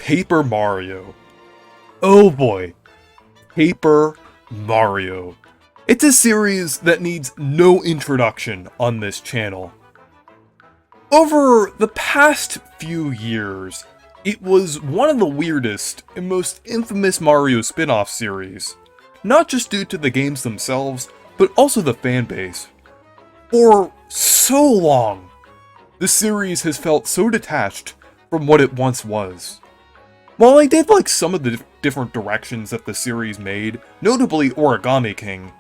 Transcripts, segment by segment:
Paper Mario. Oh boy, Paper Mario. It's a series that needs no introduction on this channel. Over the past few years, it was one of the weirdest and most infamous Mario spin-off series, not just due to the games themselves, but also the fanbase. For so long, the series has felt so detached from what it once was. While I did like some of the different directions that the series made, notably Origami King,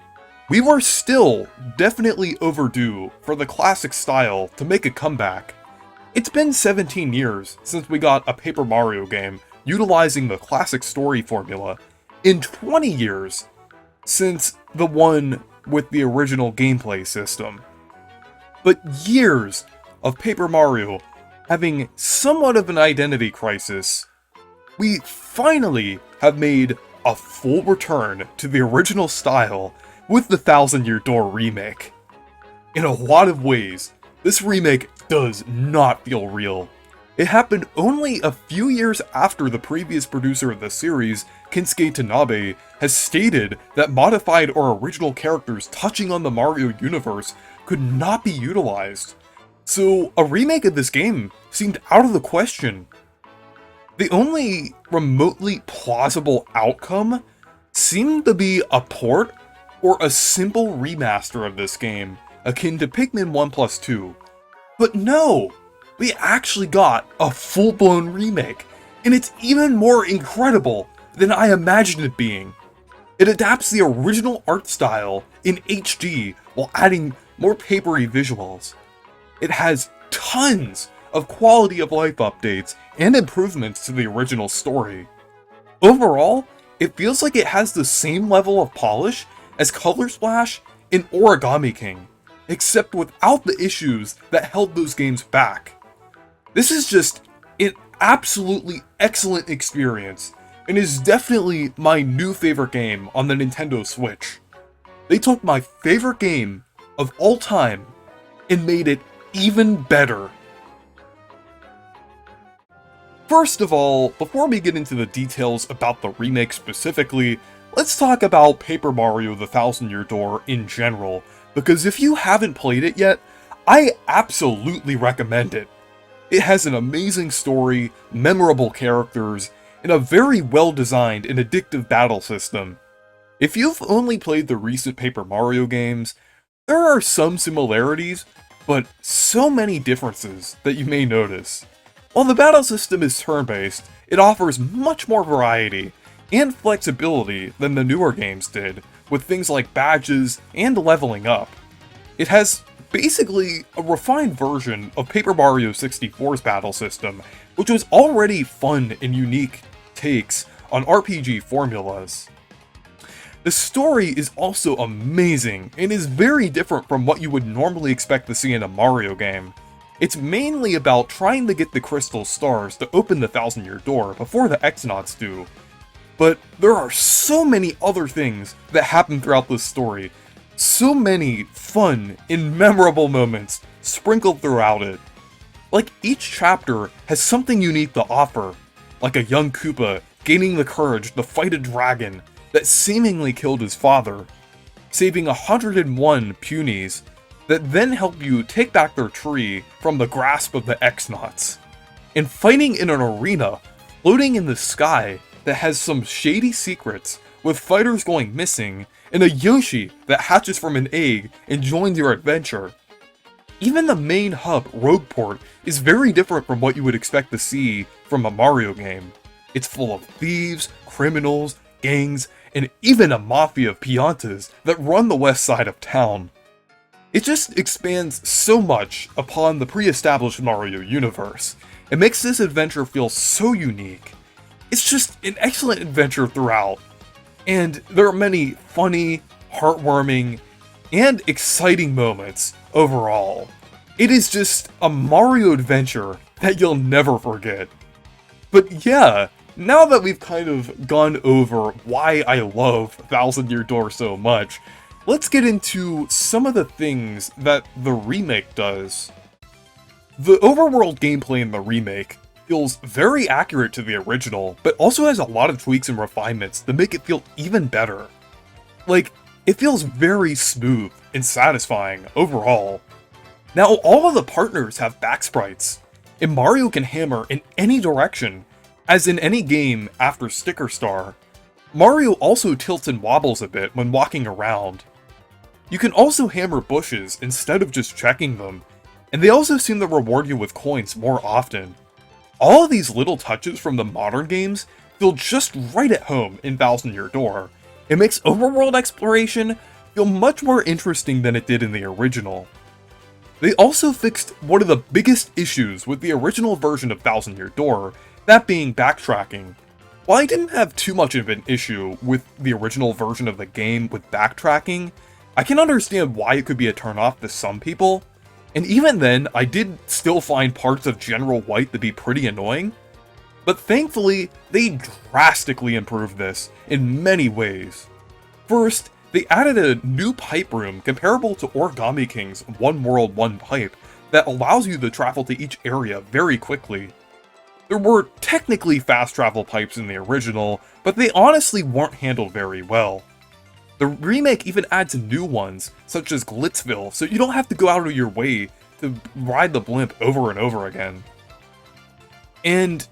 we were still definitely overdue for the classic style to make a comeback. It's been 17 years since we got a Paper Mario game utilizing the classic story formula, and 20 years since the one with the original gameplay system. But years of Paper Mario having somewhat of an identity crisis, we finally have made a full return to the original style with the Thousand Year Door remake. In a lot of ways, this remake does not feel real. It happened only a few years after the previous producer of the series, Kensuke Tanabe, has stated that modified or original characters touching on the Mario universe could not be utilized. So a remake of this game seemed out of the question. The only remotely plausible outcome seemed to be a port or a simple remaster of this game, akin to Pikmin 1+2. But no! We actually got a full-blown remake, and it's even more incredible than I imagined it being. It adapts the original art style in HD while adding more papery visuals. It has tons of quality of life updates and improvements to the original story. Overall, it feels like it has the same level of polish as Color Splash and Origami King, except without the issues that held those games back. This is just an absolutely excellent experience, and is definitely my new favorite game on the Nintendo Switch. They took my favorite game of all time and made it even better. First of all, before we get into the details about the remake specifically, let's talk about Paper Mario: The Thousand Year Door in general, because if you haven't played it yet, I absolutely recommend it. It has an amazing story, memorable characters, and a very well-designed and addictive battle system. If you've only played the recent Paper Mario games, there are some similarities, but so many differences that you may notice. While the battle system is turn-based, it offers much more variety and flexibility than the newer games did, with things like badges and leveling up. It has basically a refined version of Paper Mario 64's battle system, which was already fun and unique takes on RPG formulas. The story is also amazing and is very different from what you would normally expect to see in a Mario game. It's mainly about trying to get the crystal stars to open the Thousand Year Door before the Xnauts do. But there are so many other things that happen throughout this story, so many fun and memorable moments sprinkled throughout it. Like each chapter has something unique to offer, like a young Koopa gaining the courage to fight a dragon that seemingly killed his father, saving 101 punies that then help you take back their tree from the grasp of the Xnauts, and fighting in an arena floating in the sky that has some shady secrets with fighters going missing, and a Yoshi that hatches from an egg and joins your adventure. Even the main hub, Rogueport, is very different from what you would expect to see from a Mario game. It's full of thieves, criminals, gangs, and even a mafia of Piantas that run the west side of town. It just expands so much upon the pre-established Mario universe. It makes this adventure feel so unique. It's just an excellent adventure throughout, and there are many funny, heartwarming, and exciting moments overall. It is just a Mario adventure that you'll never forget. But yeah, now that we've kind of gone over why I love Thousand Year Door so much, let's get into some of the things that the remake does. The overworld gameplay in the remake feels very accurate to the original, but also has a lot of tweaks and refinements that make it feel even better. Like, it feels very smooth and satisfying overall. Now, all of the partners have back sprites, and Mario can hammer in any direction, as in any game after Sticker Star. Mario also tilts and wobbles a bit when walking around. You can also hammer bushes instead of just checking them, and they also seem to reward you with coins more often. All of these little touches from the modern games feel just right at home in Thousand Year Door. It makes overworld exploration feel much more interesting than it did in the original. They also fixed one of the biggest issues with the original version of Thousand Year Door, that being backtracking. While I didn't have too much of an issue with the original version of the game with backtracking, I can understand why it could be a turnoff to some people, and even then, I did still find parts of General White to be pretty annoying. But thankfully, they drastically improved this in many ways. First, they added a new pipe room comparable to Origami King's One World, One Pipe that allows you to travel to each area very quickly. There were technically fast travel pipes in the original, but they honestly weren't handled very well. The remake even adds new ones, such as Glitzville, so you don't have to go out of your way to ride the blimp over and over again. And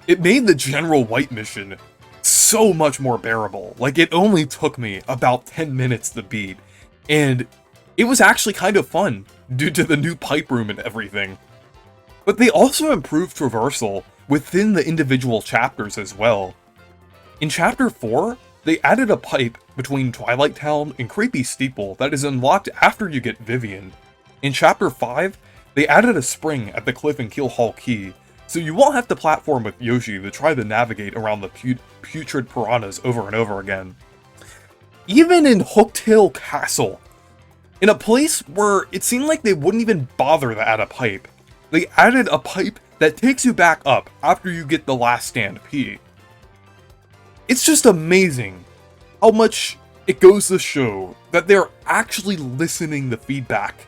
it made the General White mission so much more bearable. Like, it only took me about 10 minutes to beat, and it was actually kind of fun, due to the new pipe room and everything. But they also improved traversal within the individual chapters as well. In Chapter 4, they added a pipe between Twilight Town and Creepy Steeple that is unlocked after you get Vivian. In Chapter 5, they added a spring at the Cliff and Keel Hall Key, so you won't have to platform with Yoshi to try to navigate around the putrid piranhas over and over again. Even in Hooktail Castle, in a place where it seemed like they wouldn't even bother to add a pipe, they added a pipe that takes you back up after you get the last stand P. It's just amazing how much it goes to show that they're actually listening to feedback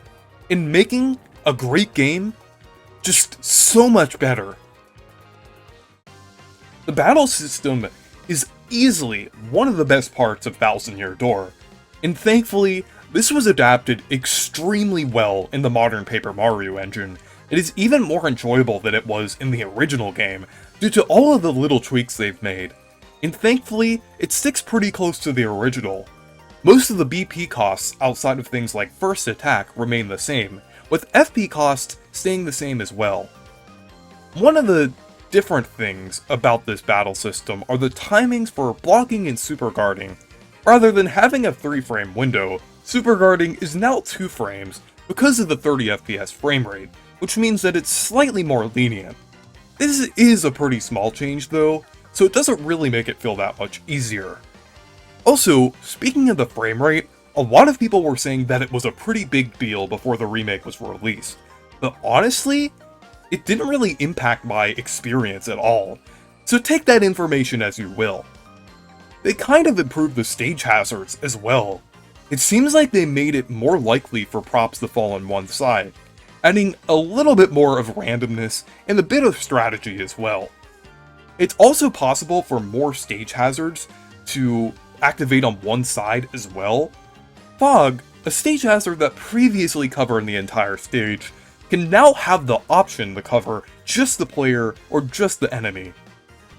and making a great game just so much better. The battle system is easily one of the best parts of Thousand Year Door, and thankfully, this was adapted extremely well in the modern Paper Mario engine. It is even more enjoyable than it was in the original game, due to all of the little tweaks they've made. And thankfully, it sticks pretty close to the original. Most of the BP costs outside of things like first attack remain the same, with FP costs staying the same as well. One of the different things about this battle system are the timings for blocking and super guarding. Rather than having a 3-frame window, super guarding is now 2 frames because of the 30 FPS frame rate, which means that it's slightly more lenient. This is a pretty small change though, so it doesn't really make it feel that much easier. Also, speaking of the frame rate, a lot of people were saying that it was a pretty big deal before the remake was released, but honestly, it didn't really impact my experience at all, so take that information as you will. They kind of improved the stage hazards as well. It seems like they made it more likely for props to fall on one side, adding a little bit more of randomness and a bit of strategy as well. It's also possible for more stage hazards to activate on one side as well. Fog, a stage hazard that previously covered the entire stage, can now have the option to cover just the player or just the enemy.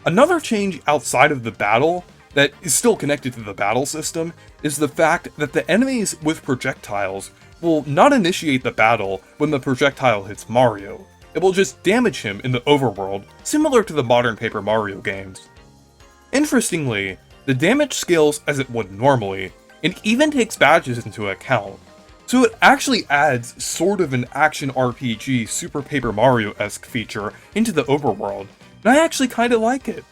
Another change outside of the battle that is still connected to the battle system is the fact that the enemies with projectiles will not initiate the battle when the projectile hits Mario. It will just damage him in the overworld, similar to the modern Paper Mario games. Interestingly, the damage scales as it would normally, and even takes badges into account, so it actually adds sort of an action RPG Super Paper Mario-esque feature into the overworld, and I actually kinda like it.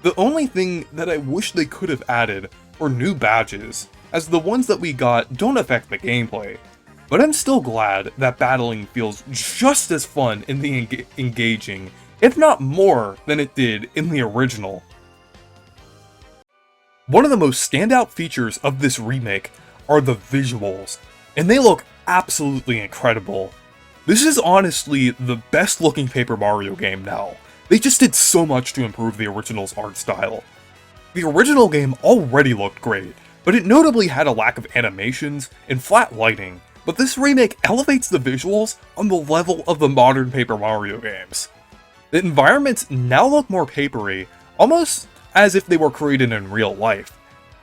The only thing that I wish they could have added were new badges, as the ones that we got don't affect the gameplay, but I'm still glad that battling feels just as fun in the engaging, if not more than it did in the original. One of the most standout features of this remake are the visuals, and they look absolutely incredible. This is honestly the best looking Paper Mario game now. They just did so much to improve the original's art style. The original game already looked great, but it notably had a lack of animations and flat lighting, but this remake elevates the visuals on the level of the modern Paper Mario games. The environments now look more papery, almost as if they were created in real life.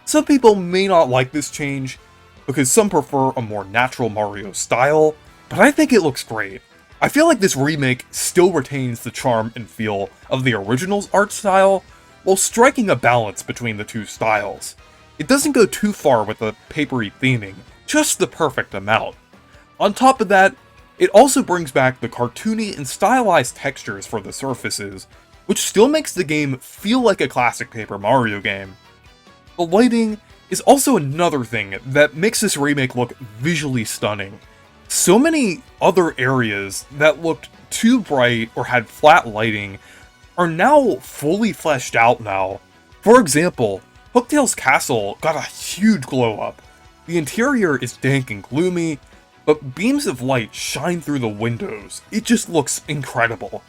Some people may not like this change, because some prefer a more natural Mario style, but I think it looks great. I feel like this remake still retains the charm and feel of the original's art style, while striking a balance between the two styles. It doesn't go too far with the papery theming, just the perfect amount. On top of that, it also brings back the cartoony and stylized textures for the surfaces, which still makes the game feel like a classic Paper Mario game. The lighting is also another thing that makes this remake look visually stunning. So many other areas that looked too bright or had flat lighting are now fully fleshed out now. For example, Hooktail's castle got a huge glow up. The interior is dank and gloomy, but beams of light shine through the windows. It just looks incredible.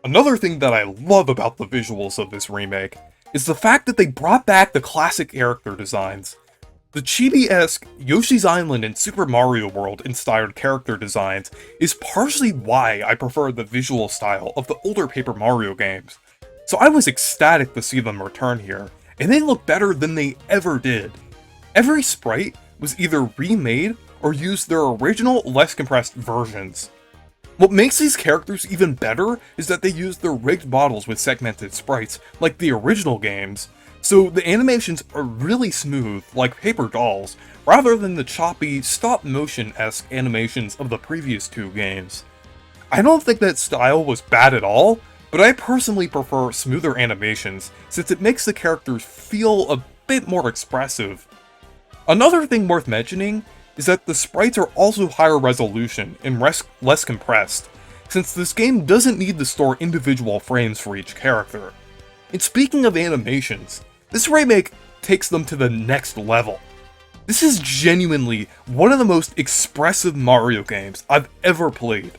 Another thing that I love about the visuals of this remake is the fact that they brought back the classic character designs. The chibi-esque Yoshi's Island and Super Mario World inspired character designs is partially why I prefer the visual style of the older Paper Mario games. So I was ecstatic to see them return here, and they look better than they ever did. Every sprite was either remade or used their original, less compressed versions. What makes these characters even better is that they use their rigged models with segmented sprites, like the original games, so the animations are really smooth, like paper dolls, rather than the choppy, stop-motion-esque animations of the previous two games. I don't think that style was bad at all, but I personally prefer smoother animations, since it makes the characters feel a bit more expressive. Another thing worth mentioning is that the sprites are also higher resolution and less compressed, since this game doesn't need to store individual frames for each character. And speaking of animations, this remake takes them to the next level. This is genuinely one of the most expressive Mario games I've ever played,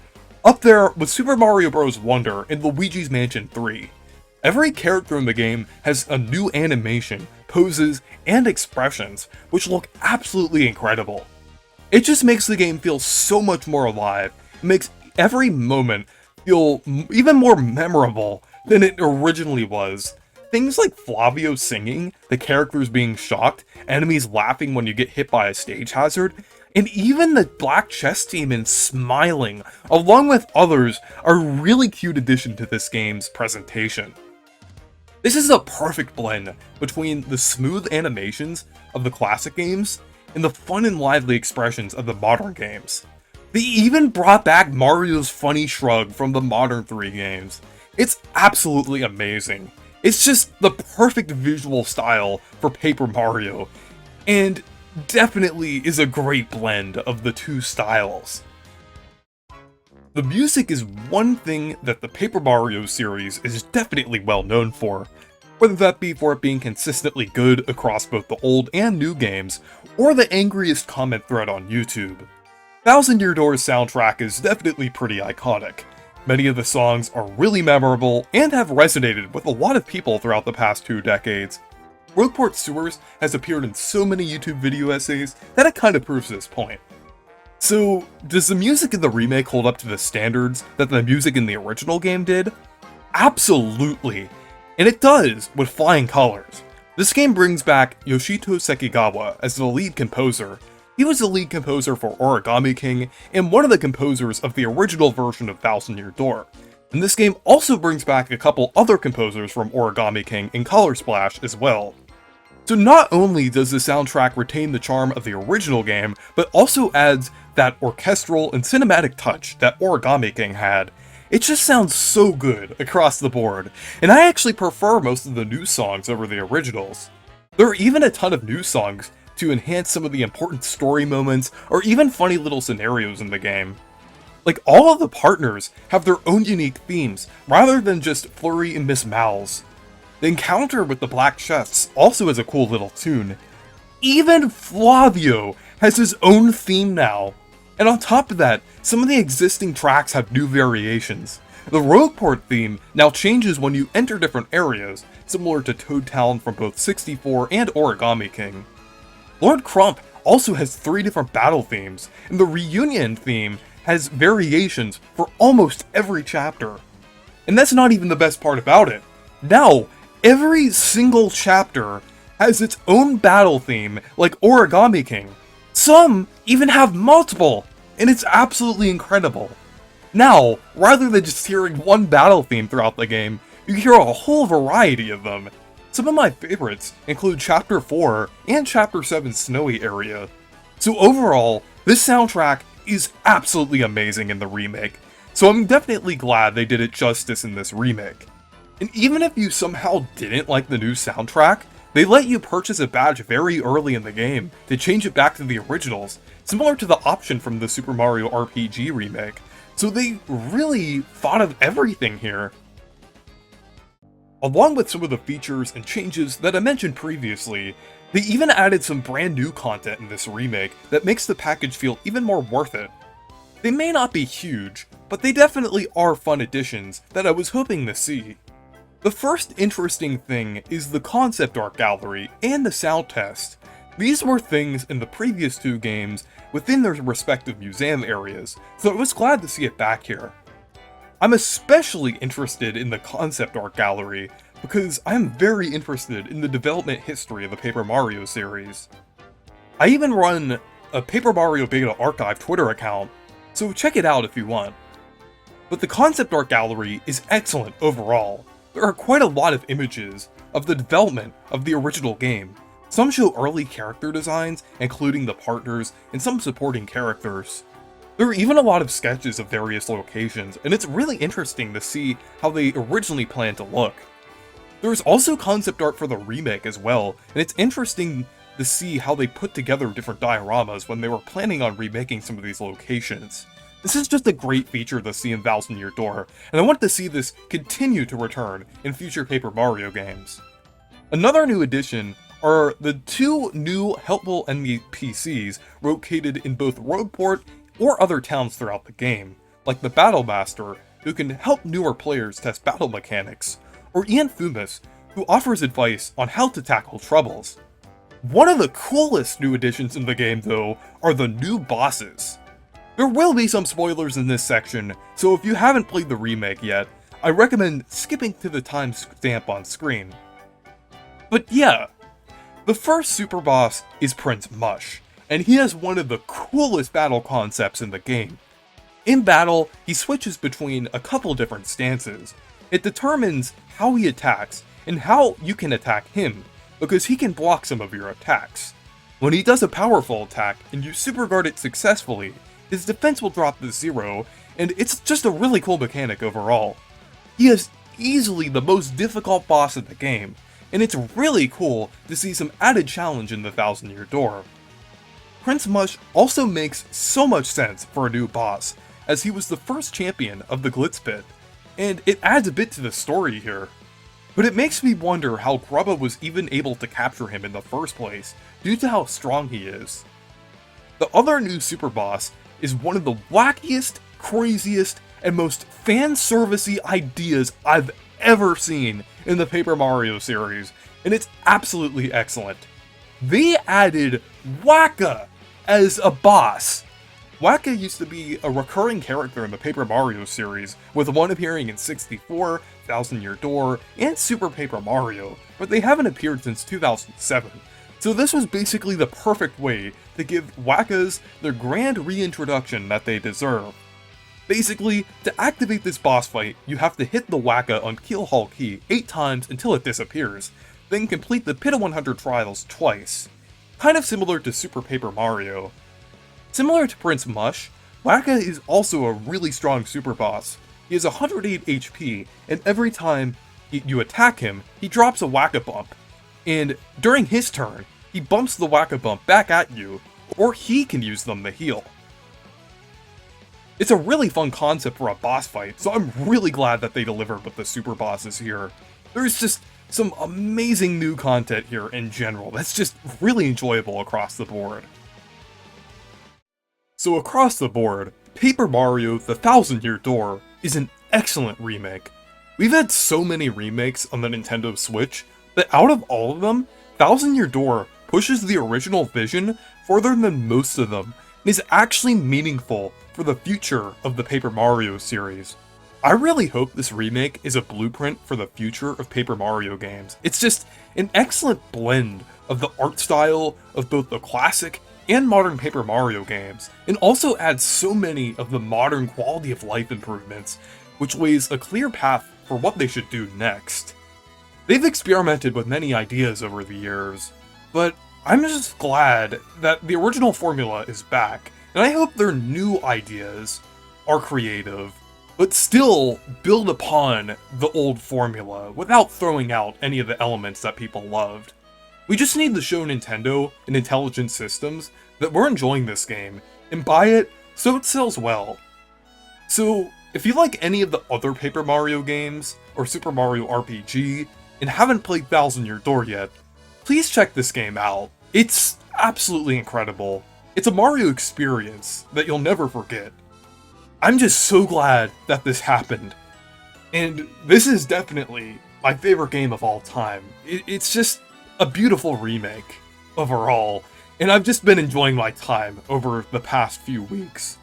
up there with Super Mario Bros. Wonder and Luigi's Mansion 3. Every character in the game has a new animation, poses, and expressions, which look absolutely incredible. It just makes the game feel so much more alive, it makes every moment feel even more memorable than it originally was. Things like Flavio singing, the characters being shocked, enemies laughing when you get hit by a stage hazard, and even the Black Chess Demon smiling, along with others, are a really cute addition to this game's presentation. This is a perfect blend between the smooth animations of the classic games and the fun and lively expressions of the modern games. They even brought back Mario's funny shrug from the modern 3 games. It's absolutely amazing. It's just the perfect visual style for Paper Mario, and definitely is a great blend of the two styles. The music is one thing that the Paper Mario series is definitely well known for, whether that be for it being consistently good across both the old and new games, or the angriest comment thread on YouTube. Thousand Year Door's soundtrack is definitely pretty iconic. Many of the songs are really memorable and have resonated with a lot of people throughout the past 2 decades. Rogueport Sewers has appeared in so many YouTube video essays that it kind of proves this point. So, does the music in the remake hold up to the standards that the music in the original game did? Absolutely! And it does, with flying colors. This game brings back Yoshito Sekigawa as the lead composer. He was the lead composer for Origami King, and one of the composers of the original version of Thousand Year Door. And this game also brings back a couple other composers from Origami King and Color Splash as well. So not only does the soundtrack retain the charm of the original game, but also adds that orchestral and cinematic touch that Origami King had. It just sounds so good across the board, and I actually prefer most of the new songs over the originals. There are even a ton of new songs to enhance some of the important story moments, or even funny little scenarios in the game. Like, all of the partners have their own unique themes, rather than just Flurry and Miss Mal's. The encounter with the Black Chests also has a cool little tune. Even Flavio has his own theme now. And on top of that, some of the existing tracks have new variations. The Rogueport theme now changes when you enter different areas, similar to Toad Town from both 64 and Origami King. Lord Crump also has 3 different battle themes, and the Reunion theme has variations for almost every chapter. And that's not even the best part about it. Now, every single chapter has its own battle theme, like Origami King. Some even have multiple, and it's absolutely incredible. Now, rather than just hearing one battle theme throughout the game, you hear a whole variety of them. Some of my favorites include Chapter 4 and Chapter 7's Snowy area. So overall, this soundtrack is absolutely amazing in the remake, so I'm definitely glad they did it justice in this remake. And even if you somehow didn't like the new soundtrack, they let you purchase a badge very early in the game to change it back to the originals, similar to the option from the Super Mario RPG remake. So they really thought of everything here. Along with some of the features and changes that I mentioned previously, they even added some brand new content in this remake that makes the package feel even more worth it. They may not be huge, but they definitely are fun additions that I was hoping to see. The first interesting thing is the concept art gallery and the sound test. These were things in the previous 2 games within their respective museum areas, so I was glad to see it back here. I'm especially interested in the concept art gallery because I am very interested in the development history of the Paper Mario series. I even run a Paper Mario Beta Archive Twitter account, so check it out if you want. But the concept art gallery is excellent overall. There are quite a lot of images of the development of the original game. Some show early character designs, including the partners and some supporting characters. There are even a lot of sketches of various locations, and it's really interesting to see how they originally planned to look. There's also concept art for the remake as well, and it's interesting to see how they put together different dioramas when they were planning on remaking some of these locations. This is just a great feature to see in Thousand Year Door, and I want to see this continue to return in future Paper Mario games. Another new addition are the 2 new helpful NPCs located in both Rogueport or other towns throughout the game, like the Battle Master, who can help newer players test battle mechanics, or Ian Fumis, who offers advice on how to tackle troubles. One of the coolest new additions in the game, though, are the new bosses. There will be some spoilers in this section, so if you haven't played the remake yet, I recommend skipping to the timestamp on screen. But yeah, the first super boss is Prince Mush, and he has one of the coolest battle concepts in the game. In battle, he switches between a couple different stances. It determines how he attacks and how you can attack him, because he can block some of your attacks. When he does a powerful attack and you super guard it successfully, his defense will drop to 0, and it's just a really cool mechanic overall. He is easily the most difficult boss in the game, and it's really cool to see some added challenge in the Thousand Year Door. Prince Mush also makes so much sense for a new boss, as he was the first champion of the Glitz Pit, and it adds a bit to the story here. But it makes me wonder how Grubba was even able to capture him in the first place, due to how strong he is. The other new super boss is one of the wackiest, craziest, and most fan-servicey ideas I've ever seen in the Paper Mario series, and it's absolutely excellent. They added Waka as a boss. Waka used to be a recurring character in the Paper Mario series, with one appearing in 64, Thousand Year Door, and Super Paper Mario, but they haven't appeared since 2007. So this was basically the perfect way to give Wakas their grand reintroduction that they deserve. Basically, to activate this boss fight, you have to hit the Waka on Keel Hall Key 8 times until it disappears, then complete the Pit of 100 trials twice. Kind of similar to Super Paper Mario. Similar to Prince Mush, Waka is also a really strong super boss. He has 108 HP, and every time you attack him, he drops a Waka Bump. And during his turn, he bumps the Waka Bump back at you, or he can use them to heal. It's a really fun concept for a boss fight, so I'm really glad that they delivered with the super bosses here. There's just some amazing new content here in general that's just really enjoyable across the board. So across the board, Paper Mario The Thousand Year Door is an excellent remake. We've had so many remakes on the Nintendo Switch that out of all of them, Thousand Year Door pushes the original vision further than most of them and is actually meaningful for the future of the Paper Mario series. I really hope this remake is a blueprint for the future of Paper Mario games. It's just an excellent blend of the art style of both the classic and modern Paper Mario games, and also adds so many of the modern quality of life improvements, which lays a clear path for what they should do next. They've experimented with many ideas over the years, but I'm just glad that the original formula is back, and I hope their new ideas are creative, but still build upon the old formula without throwing out any of the elements that people loved. We just need to show Nintendo and Intelligent Systems that we're enjoying this game, and buy it so it sells well. So, if you like any of the other Paper Mario games, or Super Mario RPG, and haven't played Thousand Year Door yet, please check this game out. It's absolutely incredible. It's a Mario experience that you'll never forget. I'm just so glad that this happened. And this is definitely my favorite game of all time. It's just a beautiful remake overall, and I've just been enjoying my time over the past few weeks.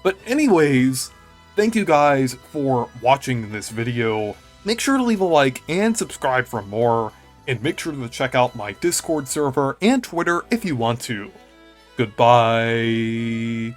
But anyways, thank you guys for watching this video. Make sure to leave a like and subscribe for more, and make sure to check out my Discord server and Twitter if you want to. Goodbye.